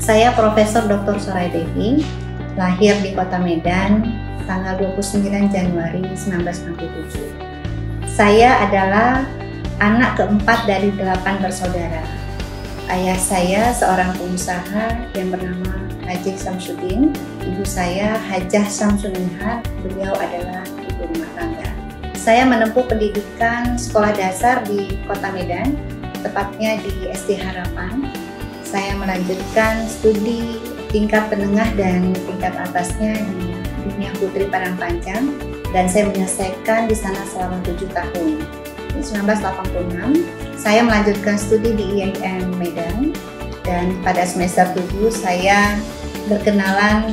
Saya Profesor Dr. Soraya Devi, lahir di Kota Medan tanggal 29 Januari 1967. Saya adalah anak keempat dari 8 bersaudara. Ayah saya seorang pengusaha yang bernama Haji Samsudin, ibu saya Hajah Samsuninhat, beliau adalah ibu rumah tangga. Saya menempuh pendidikan sekolah dasar di Kota Medan, tepatnya di SD Harapan. Saya melanjutkan studi tingkat menengah dan tingkat atasnya di Dunia Putri Padangpanjang, dan saya menyelesaikan di sana selama 7 tahun. Di 1986, saya melanjutkan studi di IAIN Medan, dan pada semester 7 saya berkenalan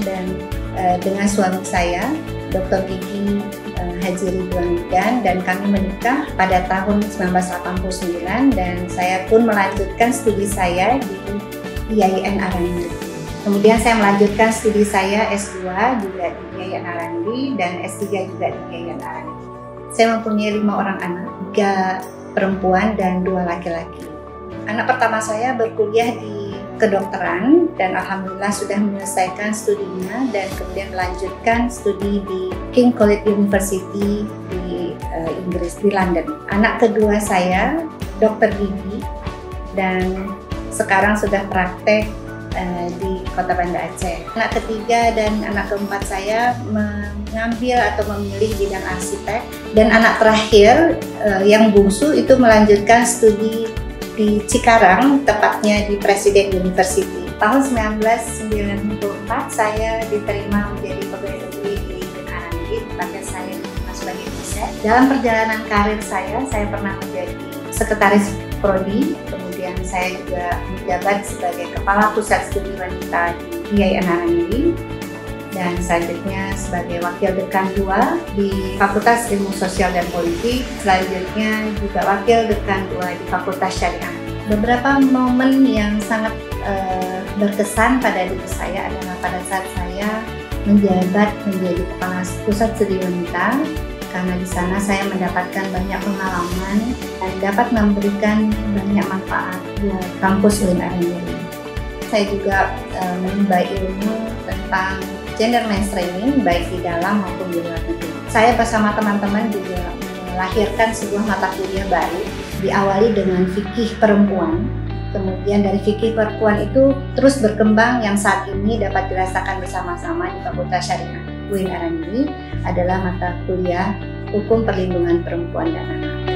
dengan suami saya, Dr. Gigi Haji Ridwan Midan, dan kami menikah pada tahun 1989, dan saya pun melanjutkan studi saya di IAIN Arandi. Kemudian saya melanjutkan studi saya S2 juga di IAIN Arandi dan S3 juga di IAIN Arandi. Saya mempunyai 5 orang anak, 3 perempuan dan 2 laki-laki. Anak pertama saya berkuliah di kedokteran dan alhamdulillah sudah menyelesaikan studinya dan kemudian melanjutkan studi di King College University di Inggris, di London. Anak kedua saya Dr. Gigi dan sekarang sudah praktek di Kota Banda Aceh. Anak ketiga dan anak keempat saya mengambil atau memilih bidang arsitek, dan anak terakhir yang bungsu itu melanjutkan studi di Cikarang, tepatnya di Presiden University. Tahun 1994 saya diterima menjadi pegawai negeri di IAIN Arandi, tepatnya saya diterima sebagai dosen. Dalam perjalanan karir saya pernah menjadi sekretaris Prodi, kemudian saya juga menjabat sebagai Kepala Pusat Studi Wanita di IAIN Arandi, dan selanjutnya sebagai Wakil Dekan 2 di Fakultas Ilmu Sosial dan Politik, selanjutnya juga Wakil Dekan 2 di Fakultas Syariah. Beberapa momen yang sangat berkesan pada diri saya adalah pada saat saya menjabat menjadi Kepala Pusat Studi Wanita, karena di sana saya mendapatkan banyak pengalaman dan dapat memberikan banyak manfaat buat kampus UIN Arandi. Saya juga menimba ilmu tentang gender mainstreaming baik di dalam maupun di luar negeri. Saya bersama teman-teman juga melahirkan sebuah mata kuliah baru, diawali dengan fikih perempuan. Kemudian dari fikih perempuan itu terus berkembang yang saat ini dapat dirasakan bersama-sama di Fakultas Syariah UIN Arandi adalah mata kuliah Hukum Perlindungan Perempuan dan Anak.